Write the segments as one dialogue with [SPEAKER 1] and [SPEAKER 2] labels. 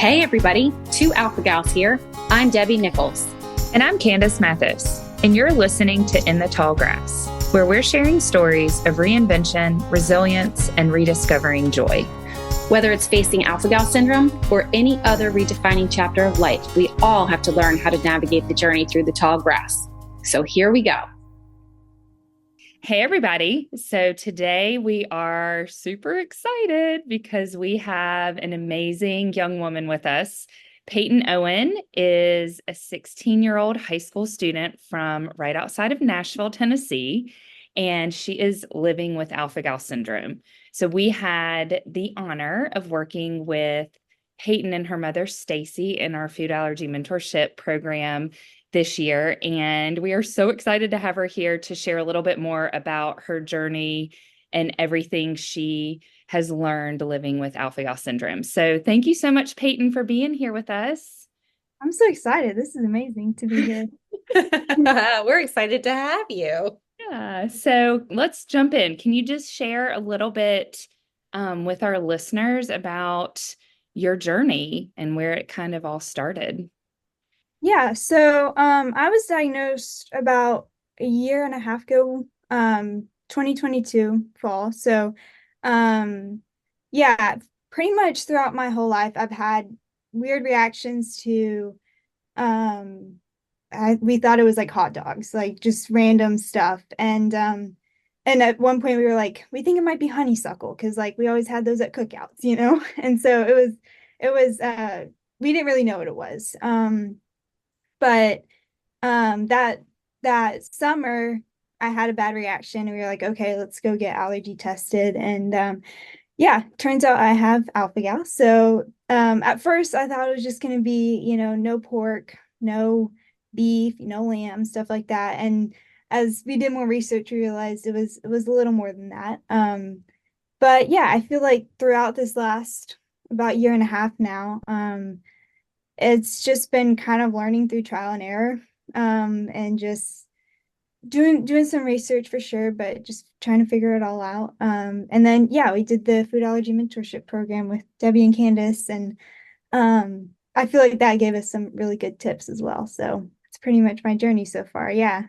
[SPEAKER 1] Hey everybody, two Alpha Gals here. I'm Debbie Nichols.
[SPEAKER 2] And I'm Candace Mathis, and you're listening to In the Tall Grass, where we're sharing stories of reinvention, resilience, and rediscovering joy.
[SPEAKER 1] Whether it's facing Alpha Gal syndrome or any other redefining chapter of life, we all have to learn how to navigate the journey through the tall grass. So here we go.
[SPEAKER 2] Hey, everybody. So today we are super excited because we have an amazing young woman with us. Peyton Owen is a 16-year-old high school student from right outside of Nashville, Tennessee, and she is living with alpha-gal syndrome. So we had the honor of working with Peyton and her mother, Stacy, in our food allergy mentorship program this year. And we are so excited to have her here to share a little bit more about her journey and everything she has learned living with alpha-gal syndrome. So thank you so much, Peyton, for being here with us.
[SPEAKER 3] I'm so excited. This is amazing to be here.
[SPEAKER 4] We're excited to have you.
[SPEAKER 2] Yeah, so let's jump in. Can you just share a little bit with our listeners about your journey and where it kind of all started?
[SPEAKER 3] Yeah, so I was diagnosed about a year and a half ago, 2022 fall. So yeah, pretty much throughout my whole life, I've had weird reactions to we thought it was like hot dogs, like just random stuff. And at one point we were like, we think it might be honeysuckle because like we always had those at cookouts, you know? And so it was we didn't really know what it was. But that summer I had a bad reaction and we were like, okay, let's go get allergy tested. And yeah, turns out I have alpha-gal. So at first I thought it was just going to be, no pork, no beef, no lamb, stuff like that. And as we did more research, we realized it was a little more than that. But yeah, I feel like throughout this last about year and a half now, it's just been kind of learning through trial and error, and just doing some research for sure, but just trying to figure it all out. And then, yeah, we did the food allergy mentorship program with Debbie and Candace, and I feel like that gave us some really good tips as well. So it's pretty much my journey so far. Yeah.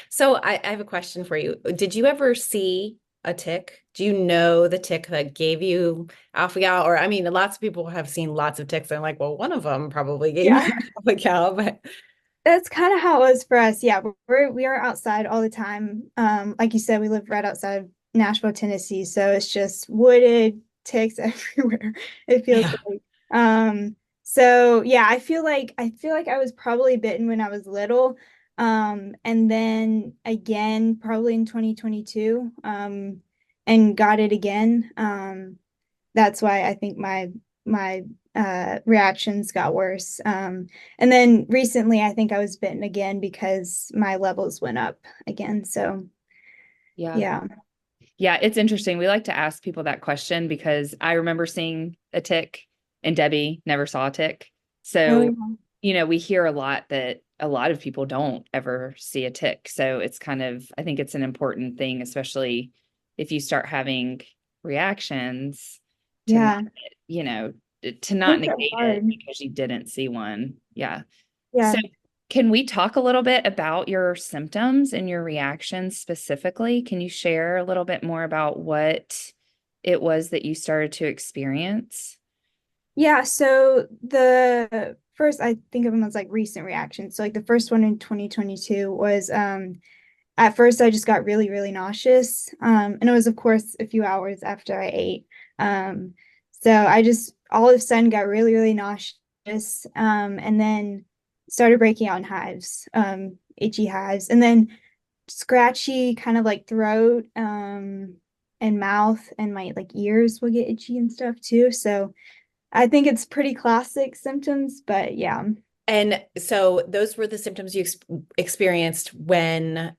[SPEAKER 4] So I have a question for you. Did you ever see a tick? Do you know the tick that gave you alpha-gal? Or I mean, lots of people have seen lots of ticks and like, well, one of them probably gave me alpha-gal, but
[SPEAKER 3] that's kind of how it was for us. Yeah, we are outside all the time. Like you said, we live right outside of Nashville, Tennessee, so it's just wooded, ticks everywhere. It feels like. So yeah, I feel like I was probably bitten when I was little. And then again, probably in 2022, and got it again. That's why I think my reactions got worse. And then recently, I think I was bitten again because my levels went up again. So yeah.
[SPEAKER 2] Yeah, it's interesting. We like to ask people that question because I remember seeing a tick and Debbie never saw a tick. So, we hear a lot that a lot of people don't ever see a tick. So it's kind of, I think it's an important thing, especially if you start having reactions to not, to not negate it because you didn't see one. Yeah. So can we talk a little bit about your symptoms and your reactions specifically? Can you share a little bit more about what it was that you started to experience?
[SPEAKER 3] Yeah, so the first, I think of them as like recent reactions. So like the first one in 2022 was at first I just got really, really nauseous. And it was of course a few hours after I ate. So I just all of a sudden got really, really nauseous. And then started breaking out in hives, itchy hives, and then scratchy kind of like throat, and mouth, and my like ears will get itchy and stuff too. So I think it's pretty classic symptoms, but yeah.
[SPEAKER 4] And so those were the symptoms you experienced when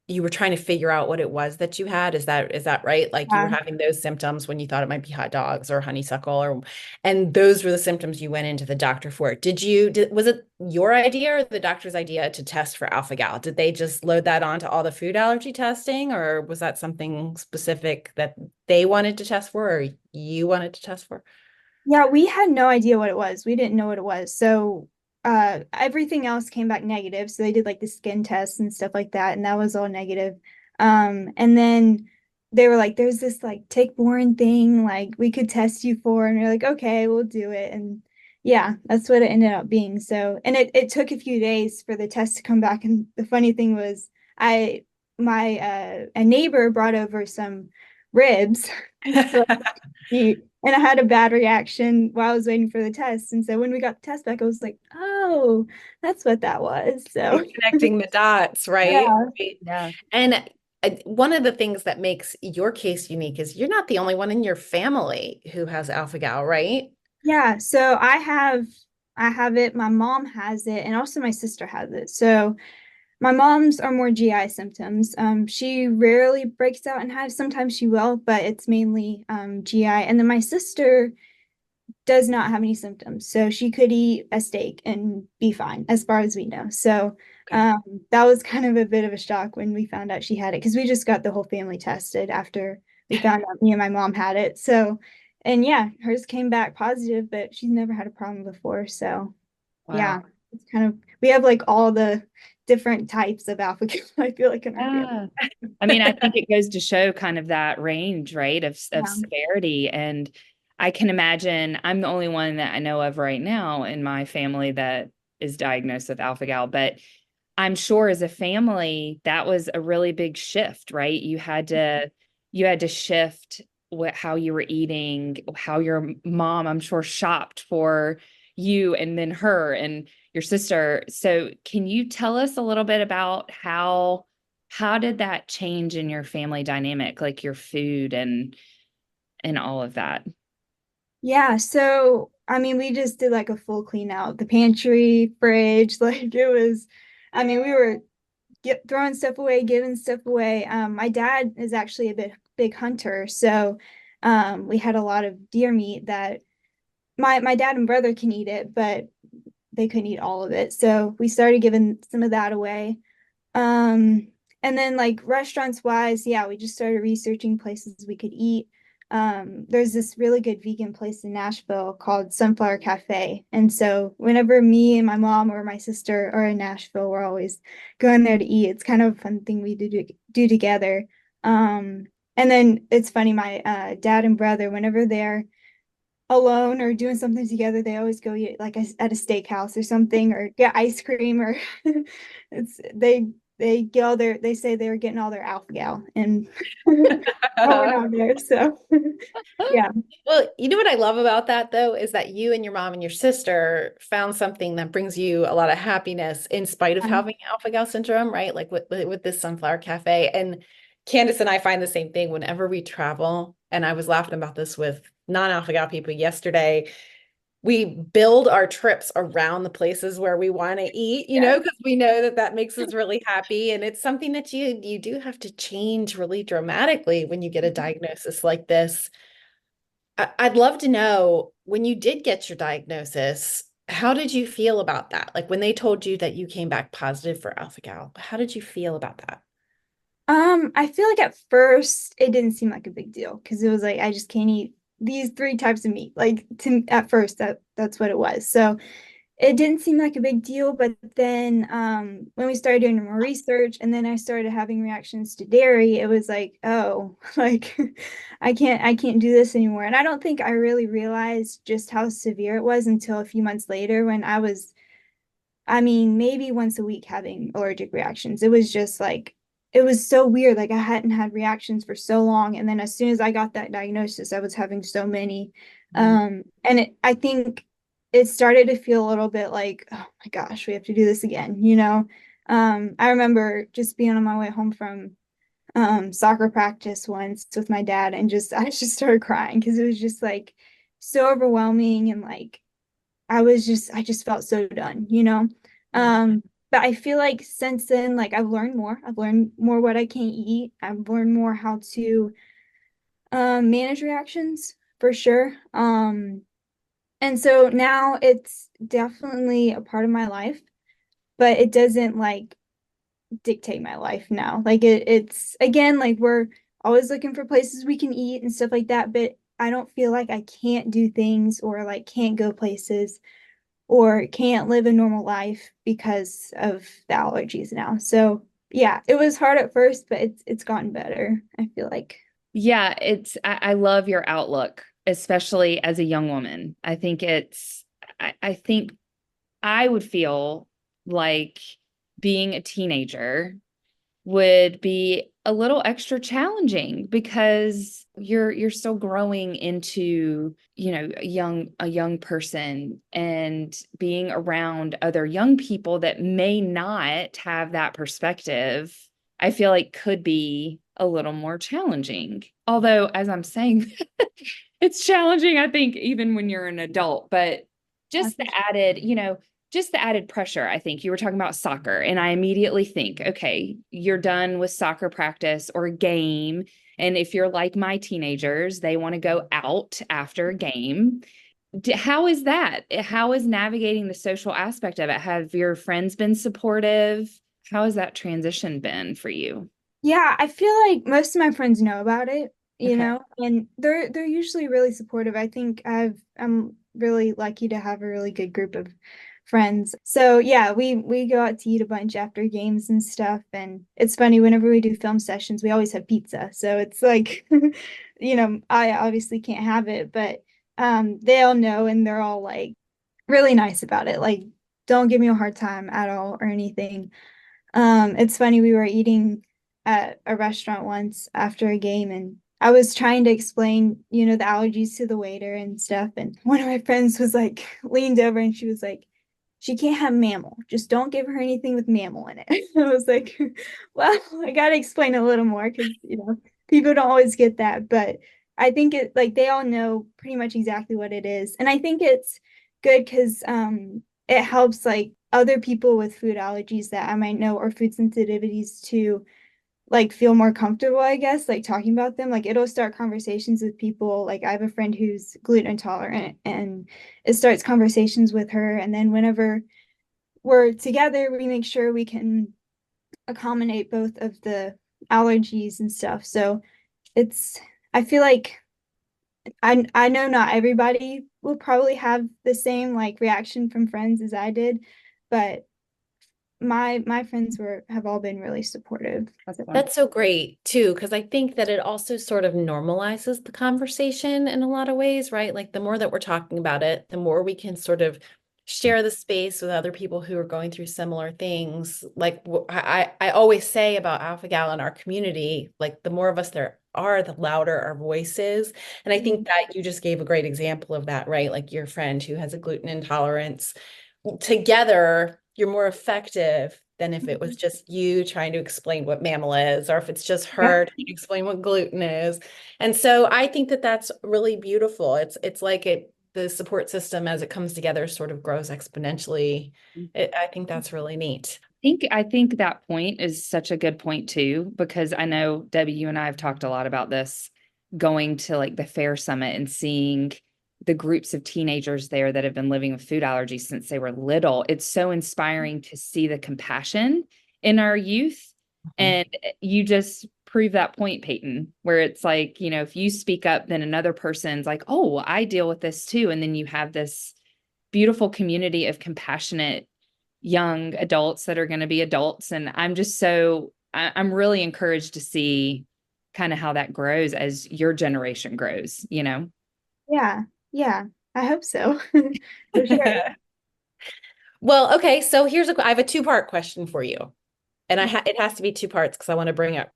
[SPEAKER 4] you were trying to figure out what it was that you had. Is that right? Like you were having those symptoms when you thought it might be hot dogs or honeysuckle, and those were the symptoms you went into the doctor for. Was it your idea or the doctor's idea to test for alpha-gal? Did they just load that onto all the food allergy testing, or was that something specific that they wanted to test for or you wanted to test for?
[SPEAKER 3] Yeah, we had no idea what it was. We didn't know what it was. So everything else came back negative. So they did like the skin tests and stuff like that, and that was all negative. And then they were like, there's this like tick-borne thing, like we could test you for, and we're like, okay, we'll do it. And yeah, that's what it ended up being. So, and it took a few days for the test to come back. And the funny thing was, a neighbor brought over some ribs. So and I had a bad reaction while I was waiting for the test. And so when we got the test back, I was like, oh, that's what that was. So
[SPEAKER 4] Connecting the dots, right?
[SPEAKER 3] yeah.
[SPEAKER 4] Right.
[SPEAKER 2] Yeah.
[SPEAKER 4] And one of the things that makes your case unique is you're not the only one in your family who has alpha gal, right?
[SPEAKER 3] Yeah. So I have it, my mom has it, and also my sister has it. So my mom's are more GI symptoms. She rarely breaks out and hives. Sometimes she will, but it's mainly GI. And then my sister does not have any symptoms. So she could eat a steak and be fine, as far as we know. So
[SPEAKER 4] Okay.
[SPEAKER 3] that was kind of a bit of a shock when we found out she had it, because we just got the whole family tested after we found out me and my mom had it. So, and yeah, hers came back positive, but she's never had a problem before. So
[SPEAKER 2] Wow.
[SPEAKER 3] yeah, it's kind of, we have like all the different types of alpha gal, I feel like, in our family.
[SPEAKER 2] Yeah. I mean, I think it goes to show kind of that range, right, of
[SPEAKER 3] Yeah.
[SPEAKER 2] severity. And I can imagine I'm the only one that I know of right now in my family that is diagnosed with alpha gal, but I'm sure as a family that was a really big shift, right? You had to shift how you were eating, how your mom, I'm sure, shopped for you and then her and your sister. So can you tell us a little bit about how did that change in your family dynamic, like your food and all of that?
[SPEAKER 3] Yeah, so I mean, we just did like a full clean out, the pantry, fridge, like it was, I mean, we were throwing stuff away, giving stuff away. My dad is actually a big hunter, so we had a lot of deer meat that my dad and brother can eat it, but they couldn't eat all of it. So we started giving some of that away. Um, and then like restaurants wise, yeah, we just started researching places we could eat. There's this really good vegan place in Nashville called Sunflower Cafe. And so whenever me and my mom or my sister are in Nashville, we're always going there to eat. It's kind of a fun thing we do together. Um, and then it's funny, my dad and brother, whenever they're alone or doing something together, they always go eat like at a steakhouse or something, or get ice cream, or it's they get all their, they say they were getting all their alpha gal, and oh, we're not there. So yeah.
[SPEAKER 4] Well, you know what I love about that though, is that you and your mom and your sister found something that brings you a lot of happiness in spite of having alpha gal syndrome, right? Like with this Sunflower Cafe. And Candace and I find the same thing whenever we travel. And I was laughing about this with non-alpha gal people yesterday. We build our trips around the places where we want to eat, you
[SPEAKER 3] Yeah.
[SPEAKER 4] know, because we know that that makes us really happy. And it's something that you do have to change really dramatically when you get a diagnosis like this. I'd love to know, when you did get your diagnosis, how did you feel about that? Like when they told you that you came back positive for alpha gal, how did you feel about that?
[SPEAKER 3] I feel like at first it didn't seem like a big deal, because it was like I just can't eat these three types of meat. Like at first that's what it was. So it didn't seem like a big deal, but then when we started doing more research and then I started having reactions to dairy, it was like, oh, like I can't do this anymore. And I don't think I really realized just how severe it was until a few months later, when I was, I mean, maybe once a week having allergic reactions. It was just like, it was so weird. Like I hadn't had reactions for so long. And then as soon as I got that diagnosis, I was having so many.
[SPEAKER 4] Mhm.
[SPEAKER 3] And I think it started to feel a little bit like, oh my gosh, we have to do this again, you know? I remember just being on my way home from soccer practice once with my dad, and just I just started crying because it was just like so overwhelming, and like I just felt so done, you know?
[SPEAKER 4] Yeah.
[SPEAKER 3] But I feel like since then, like I've learned more. I've learned more what I can eat. I've learned more how to manage reactions for sure. And so now it's definitely a part of my life, but it doesn't like dictate my life now. Like it's again, like we're always looking for places we can eat and stuff like that, but I don't feel like I can't do things or like can't go places or can't live a normal life because of the allergies now. So yeah, it was hard at first, but it's gotten better, I feel like.
[SPEAKER 2] Yeah, I love your outlook, especially as a young woman. I think I would feel like being a teenager would be a little extra challenging because you're still growing into, a young person, and being around other young people that may not have that perspective, I feel like could be a little more challenging. Although, as I'm saying, it's challenging, I think, even when you're an adult, but just the added pressure. I think you were talking about soccer, and I immediately think, okay, you're done with soccer practice or game. And if you're like my teenagers, they want to go out after a game. How is that? How is navigating the social aspect of it? Have your friends been supportive? How has that transition been for you?
[SPEAKER 3] Yeah, I feel like most of my friends know about it,
[SPEAKER 2] Okay.
[SPEAKER 3] and they're usually really supportive. I think I'm really lucky to have a really good group of friends. So yeah, we go out to eat a bunch after games and stuff. And it's funny, whenever we do film sessions, we always have pizza. So it's like, I obviously can't have it, but they all know and they're all like really nice about it. Like, don't give me a hard time at all or anything. It's funny, we were eating at a restaurant once after a game, and I was trying to explain, the allergies to the waiter and stuff. And one of my friends was like, leaned over and she was like, she can't have mammal. Just don't give her anything with mammal in it. I was like, well, I got to explain a little more because, people don't always get that. But I think it, like, they all know pretty much exactly what it is. And I think it's good because it helps like other people with food allergies that I might know or food sensitivities to like feel more comfortable, I guess, like talking about them. Like it'll start conversations with people. Like I have a friend who's gluten intolerant and it starts conversations with her. And then whenever we're together, we make sure we can accommodate both of the allergies and stuff. So it's, I feel like I know not everybody will probably have the same like reaction from friends as I did, but my friends have all been really supportive.
[SPEAKER 4] That's so great too, because I think that it also sort of normalizes the conversation in a lot of ways, right? Like the more that we're talking about it, the more we can sort of share the space with other people who are going through similar things. Like I always say about Alpha Gal in our community, like the more of us there are, the louder our voice is. And I think that you just gave a great example of that, right? Like your friend who has a gluten intolerance. Together, you're more effective than if it was just you trying to explain what mammal is, or if it's just her trying to explain what gluten is. And so I think that that's really beautiful. It's like the support system as it comes together sort of grows exponentially. I think that's really neat.
[SPEAKER 2] I think that point is such a good point too, because I know, Debbie, you and I have talked a lot about this, going to like the fair summit and seeing the groups of teenagers there that have been living with food allergies since they were little. It's so inspiring to see the compassion in our youth. And you just prove that point, Peyton, where it's like, if you speak up, then another person's like, oh, I deal with this too. And then you have this beautiful community of compassionate young adults that are going to be adults. And I'm really encouraged to see kind of how that grows as your generation grows.
[SPEAKER 3] Yeah, yeah, I hope so. For sure.
[SPEAKER 4] Well, okay, so I have a two-part question for you. And it has to be two parts because I want to bring it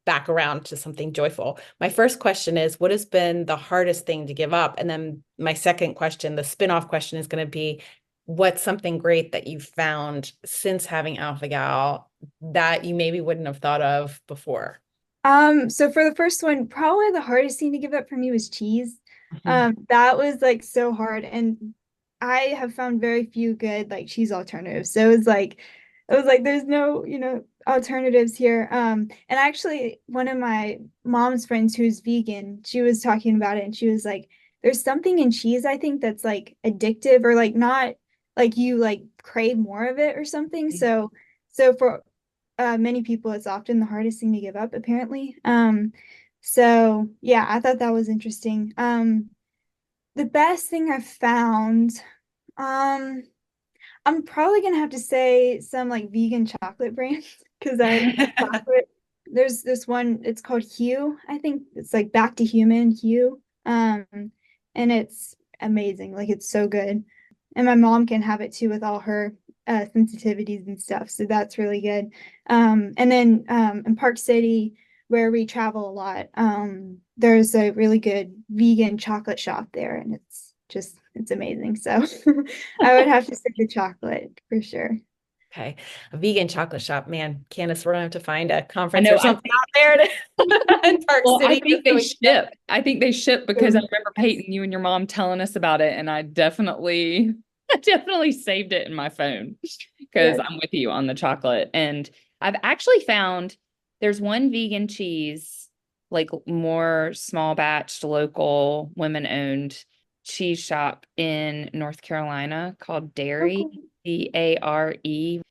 [SPEAKER 4] back around to something joyful. My first question is, what has been the hardest thing to give up? And then my second question, the spin-off question, is going to be, what's something great that you found since having Alpha Gal that you maybe wouldn't have thought of before?
[SPEAKER 3] So for the first one, probably the hardest thing to give up for me was cheese. That was like so hard, and I have found very few good like cheese alternatives. So it was like there's no, alternatives here. And actually one of my mom's friends who's vegan, she was talking about it and she was like, there's something in cheese, I think, that's like addictive or like not like you like crave more of it or something. So for many people, it's often the hardest thing to give up, apparently. So yeah, I thought that was interesting. The best thing I've found, um, I'm probably gonna have to say some like vegan chocolate brands because I love chocolate. There's this one, it's called Hue. I think it's like Back to Human Hue. And it's amazing. Like it's so good. And my mom can have it too with all her sensitivities and stuff. So that's really good. And then in Park City, where we travel a lot, there's a really good vegan chocolate shop there, and it's amazing. So I would have to say the chocolate for sure.
[SPEAKER 4] Okay. A vegan chocolate shop. Man, Candace, we're gonna have to find a
[SPEAKER 2] I
[SPEAKER 4] conference
[SPEAKER 2] know.
[SPEAKER 4] or something out there in Park
[SPEAKER 2] Well, I
[SPEAKER 4] City.
[SPEAKER 2] think they ship. I think they ship because I remember
[SPEAKER 3] Yes.
[SPEAKER 2] Peyton, you and your mom telling us about it, and I definitely, I definitely saved it in my phone because
[SPEAKER 3] Yes.
[SPEAKER 2] I'm with you on the chocolate. And I've actually found there's one vegan cheese, like more small batched, local, women-owned cheese shop in North Carolina called Dairy.
[SPEAKER 3] Okay.
[SPEAKER 2] Dare.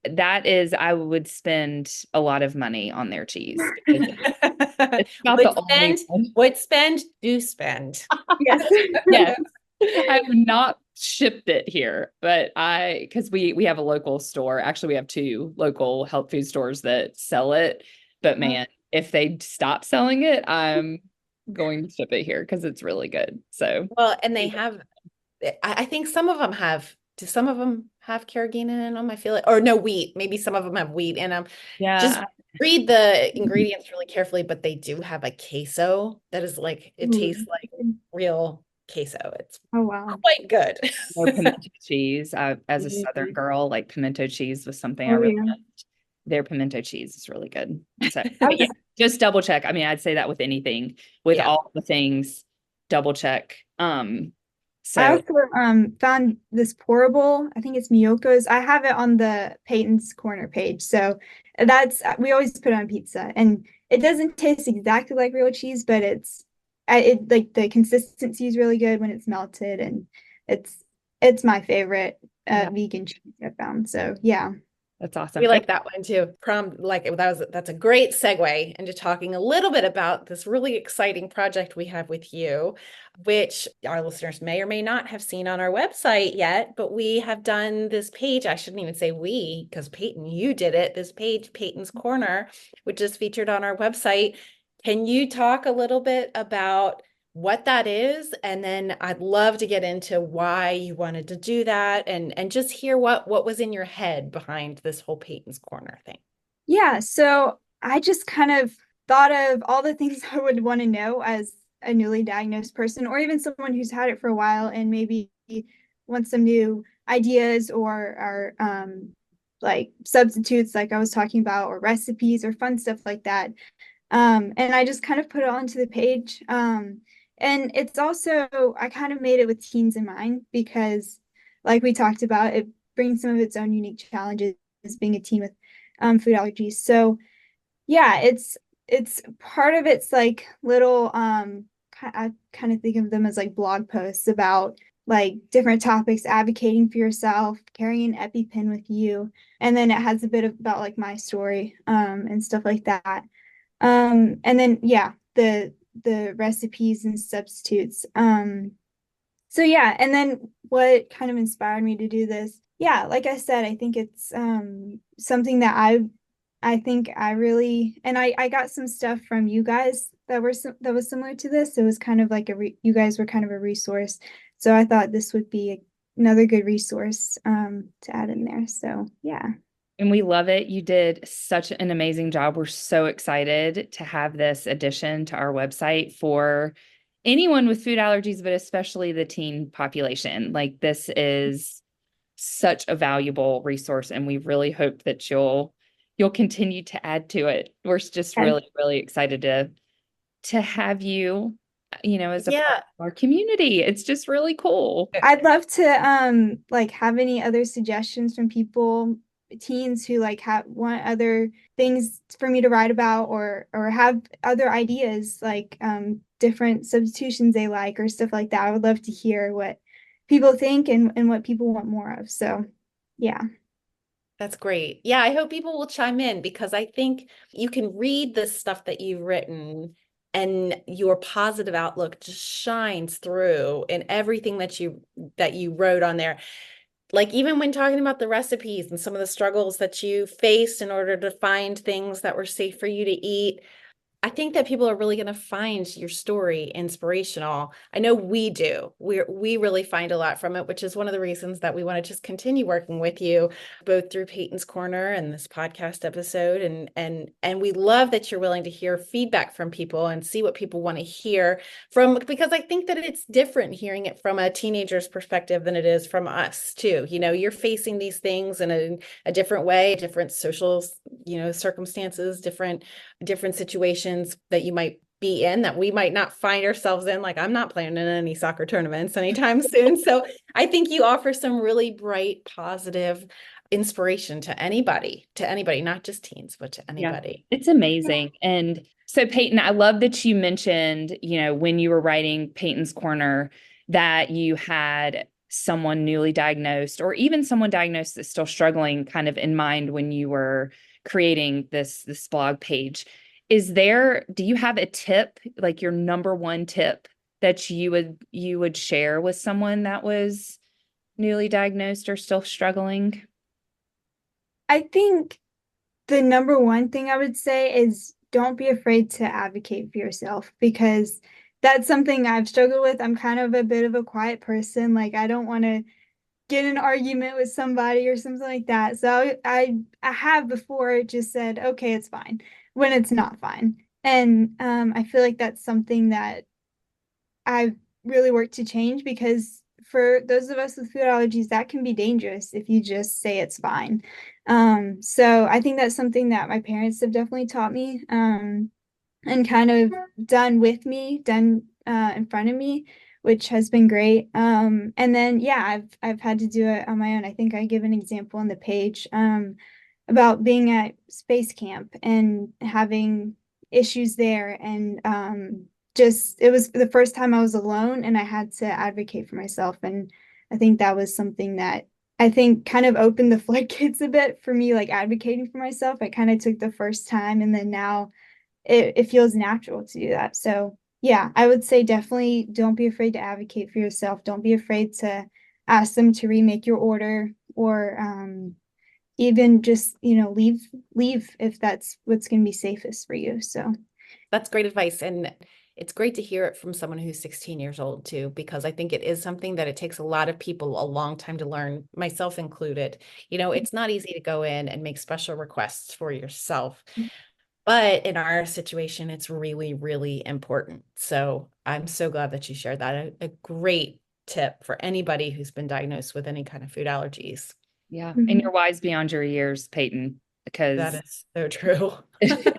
[SPEAKER 2] That is, I would spend a lot of money on their cheese because it's about the only one.
[SPEAKER 4] Would spend, do spend.
[SPEAKER 3] Yes.
[SPEAKER 2] Yes. I have not shipped it here, but because we have a local store. Actually, we have two local health food stores that sell it. But man, if they stop selling it, I'm going to ship it here because it's really good. So,
[SPEAKER 4] Well, and they have, I think some of them have, do some of them have carrageenan in them? I feel like, or no, wheat. Maybe some of them have wheat in them. Just
[SPEAKER 2] yeah.
[SPEAKER 4] read the ingredients really carefully, but they do have a queso that is like, it tastes like real queso. It's
[SPEAKER 3] Oh wow.
[SPEAKER 4] quite good.
[SPEAKER 2] Or pimento cheese. As a Southern girl, like pimento cheese was something I
[SPEAKER 3] Oh
[SPEAKER 2] really
[SPEAKER 3] yeah.
[SPEAKER 2] liked. Their pimento cheese is really good. So,
[SPEAKER 3] I
[SPEAKER 2] but yeah,
[SPEAKER 3] was
[SPEAKER 2] just double check. I mean, I'd say that with anything, with
[SPEAKER 4] Yeah.
[SPEAKER 2] all the things, double check.
[SPEAKER 3] I
[SPEAKER 2] So
[SPEAKER 3] also found this pourable. I think it's Miyoko's. I have it on the Peyton's Corner page. So that's we always put it on pizza, and it doesn't taste exactly like real cheese, but it like the consistency is really good when it's melted, and it's it's my favorite
[SPEAKER 2] yeah,
[SPEAKER 3] vegan cheese I found. So yeah.
[SPEAKER 2] that's awesome.
[SPEAKER 4] We like that one too. That's a great segue into talking a little bit about this really exciting project we have with you, which our listeners may or may not have seen on our website yet, but we have done this page. I shouldn't even say we, because Peyton, you did it. This page, Peyton's Corner, which is featured on our website. Can you talk a little bit about what that is? And then I'd love to get into why you wanted to do that and just hear what was in your head behind this whole Peyton's Corner thing.
[SPEAKER 3] Yeah, so I just kind of thought of all the things I would want to know as a newly diagnosed person, or even someone who's had it for a while and maybe wants some new ideas or like substitutes, like I was talking about, or recipes or fun stuff like that. And I just kind of put it onto the page. And it's also, I kind of made it with teens in mind because, like we talked about, it brings some of its own unique challenges being a teen with food allergies. So yeah, it's part of it's like little I kind of think of them as like blog posts about like different topics, advocating for yourself, carrying an EpiPen with you, and then it has a bit about like my story and stuff like that. And then yeah, the recipes and substitutes. So yeah, and then what kind of inspired me to do this? Yeah, like I said, I think it's something that I think I really and I got some stuff from you guys that that was similar to this. It was kind of like you guys were kind of a resource. So I thought this would be another good resource to add in there. So yeah.
[SPEAKER 2] and we love it. You did such an amazing job. We're so excited to have this addition to our website for anyone with food allergies, but especially the teen population. Like this is such a valuable resource, and we really hope that you'll continue to add to it. We're just
[SPEAKER 3] And
[SPEAKER 2] really, really excited to have you, as a part
[SPEAKER 4] Yeah.
[SPEAKER 2] of our community. It's just really cool.
[SPEAKER 3] I'd love to like have any other suggestions from people, teens who like have want other things for me to write about or have other ideas like different substitutions they like or stuff like that. I would love to hear what people think and what people want more of. So yeah.
[SPEAKER 4] That's great. Yeah, I hope people will chime in because I think you can read the stuff that you've written and your positive outlook just shines through in everything that you wrote on there. Like even when talking about the recipes and some of the struggles that you faced in order to find things that were safe for you to eat, I think that people are really going to find your story inspirational. I know we do. We really find a lot from it, which is one of the reasons that we want to just continue working with you, both through Peyton's Corner and this podcast episode. And we love that you're willing to hear feedback from people and see what people want to hear from, because I think that it's different hearing it from a teenager's perspective than it is from us too. You know, you're facing these things in a different way, different social, circumstances, different situations that you might be in that we might not find ourselves in. Like I'm not playing in any soccer tournaments anytime soon. So I think you offer some really bright, positive inspiration to anybody, not just teens, but to anybody.
[SPEAKER 2] Yeah, it's amazing. And so Peyton, I love that you mentioned, when you were writing Peyton's Corner, that you had someone newly diagnosed or even someone diagnosed that's still struggling kind of in mind when you were creating this blog page. Do you have a tip, like your number one tip that you would share with someone that was newly diagnosed or still struggling?
[SPEAKER 3] I think the number one thing I would say is don't be afraid to advocate for yourself, because that's something I've struggled with. I'm kind of a bit of a quiet person. Like I don't want to get in an argument with somebody or something like that. So I have before just said, okay, it's fine, when it's not fine. And I feel like that's something that I've really worked to change, because for those of us with food allergies, that can be dangerous if you just say it's fine. So I think that's something that my parents have definitely taught me, and kind of done in front of me, which has been great. And then, yeah, I've had to do it on my own. I think I give an example on the page, about being at space camp and having issues there. And it was the first time I was alone and I had to advocate for myself. And I think that was something that I think kind of opened the floodgates a bit for me, like advocating for myself. I kind of took the first time, and then now it feels natural to do that. So yeah, I would say definitely don't be afraid to advocate for yourself. Don't be afraid to ask them to remake your order, or even just, leave if that's what's going to be safest for you. So
[SPEAKER 4] That's great advice. And it's great to hear it from someone who's 16 years old too, because I think it is something that it takes a lot of people a long time to learn, myself included. It's not easy to go in and make special requests for yourself, but in our situation, it's really, really important. So I'm so glad that you shared that. A great tip for anybody who's been diagnosed with any kind of food allergies.
[SPEAKER 2] Yeah. And you're wise beyond your years, Peyton, because
[SPEAKER 4] That is so true.
[SPEAKER 2] it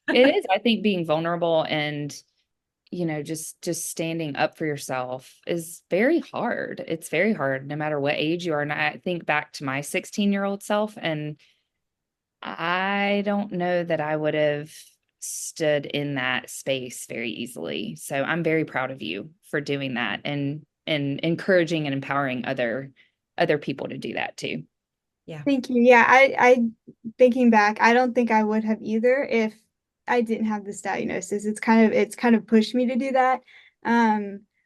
[SPEAKER 2] is. I think being vulnerable and, just standing up for yourself is very hard. It's very hard no matter what age you are. And I think back to my 16-year-old self, and I don't know that I would have stood in that space very easily. So I'm very proud of you for doing that and encouraging and empowering other people to do that too.
[SPEAKER 3] Yeah. Thank you. Yeah, I thinking back, I don't think I would have either if I didn't have this diagnosis. It's kind of pushed me to do that.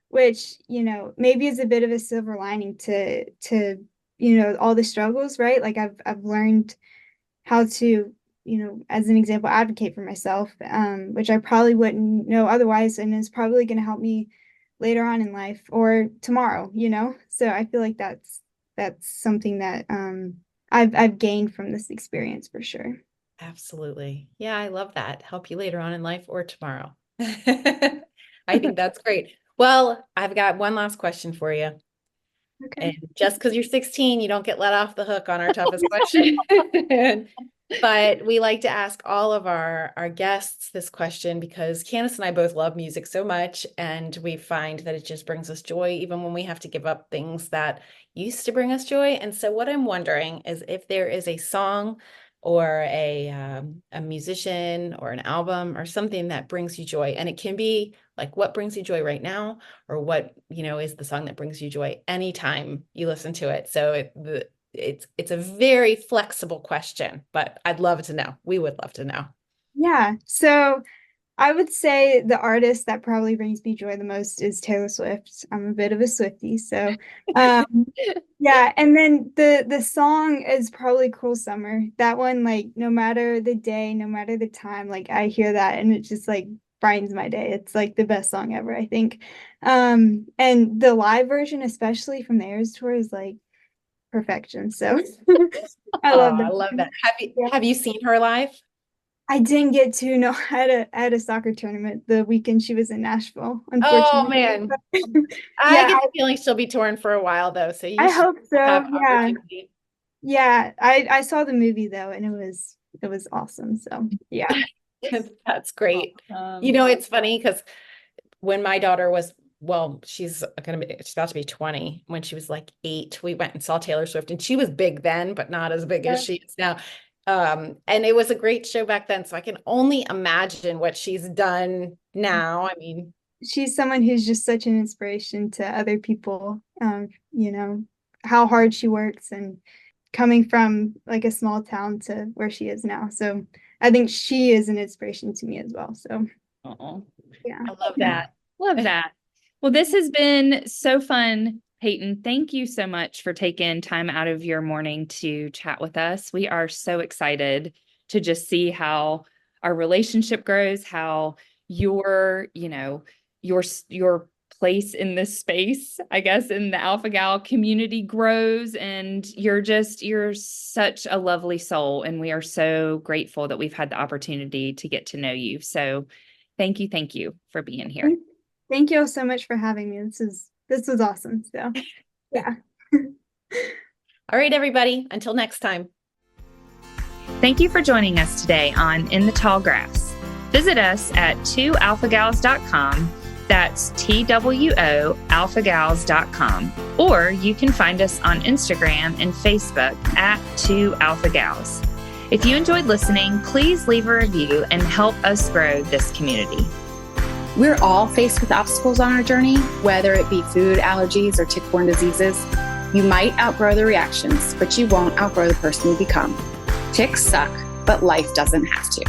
[SPEAKER 3] Which, maybe is a bit of a silver lining to all the struggles, right? Like I've learned how to, as an example, advocate for myself, which I probably wouldn't know otherwise, and is probably going to help me later on in life or tomorrow, So I feel like that's something that I've gained from this experience for sure.
[SPEAKER 4] Absolutely. Yeah, I love that. Help you later on in life or tomorrow. I think that's great. Well, I've got one last question for you.
[SPEAKER 3] Okay.
[SPEAKER 4] And just because you're 16, you don't get let off the hook on our toughest question. But we like to ask all of our guests this question because Candace and I both love music so much, and we find that it just brings us joy, even when we have to give up things that used to bring us joy. And so what I'm wondering is if there is a song or a musician or an album or something that brings you joy. And it can be like what brings you joy right now, or what, is the song that brings you joy anytime you listen to it. So it's a very flexible question, but I'd love to know. We would love to know.
[SPEAKER 3] Yeah. So I would say the artist that probably brings me joy the most is Taylor Swift. I'm a bit of a Swiftie, so yeah. And then the song is probably Cruel Summer. That one, like, no matter the day, no matter the time, like I hear that and it just like brightens my day. It's like the best song ever, I think. And the live version, especially from the Eras tour, is like perfection. So I love
[SPEAKER 4] I love that.
[SPEAKER 3] Yeah.
[SPEAKER 4] Have you seen her live?
[SPEAKER 3] I didn't get to. No, I had a soccer tournament the weekend she was in Nashville,
[SPEAKER 4] Oh
[SPEAKER 3] unfortunately.
[SPEAKER 4] man. I
[SPEAKER 3] Yeah,
[SPEAKER 4] get the feeling she'll be touring for a while though, so you
[SPEAKER 3] I
[SPEAKER 4] should
[SPEAKER 3] hope so.
[SPEAKER 4] have
[SPEAKER 3] Yeah.
[SPEAKER 4] opportunity.
[SPEAKER 3] Yeah. I saw the movie though, and it was awesome. So yeah.
[SPEAKER 4] That's great. You know, it's funny because when my daughter was, well, she's about to be 20. When she was like 8, we went and saw Taylor Swift, and she was big then, but not as big as she is now. And it was a great show back then. So I can only imagine what she's done now. I mean,
[SPEAKER 3] She's someone who's just such an inspiration to other people. You know, how hard she works and coming from like a small town to where she is now. So I think she is an inspiration to me as well. So yeah.
[SPEAKER 4] I love that.
[SPEAKER 2] Love that. Well, this has been so fun, Peyton. Thank you so much for taking time out of your morning to chat with us. We are so excited to just see how our relationship grows, how your place in this space, I guess, in the Alpha Gal community grows. And you're such a lovely soul. And we are so grateful that we've had the opportunity to get to know you. So thank you for being here.
[SPEAKER 3] Thank you all so much for having me. This was awesome. So yeah.
[SPEAKER 4] All right, everybody. Until next time.
[SPEAKER 2] Thank you for joining us today on In the Tall Grass. Visit us at 2alphagals.com. That's TWOalphagals.com. Or you can find us on Instagram and Facebook at 2alphagals. If you enjoyed listening, please leave a review and help us grow this community.
[SPEAKER 1] We're all faced with obstacles on our journey, whether it be food allergies or tick-borne diseases. You might outgrow the reactions, but you won't outgrow the person you become. Ticks suck, but life doesn't have to.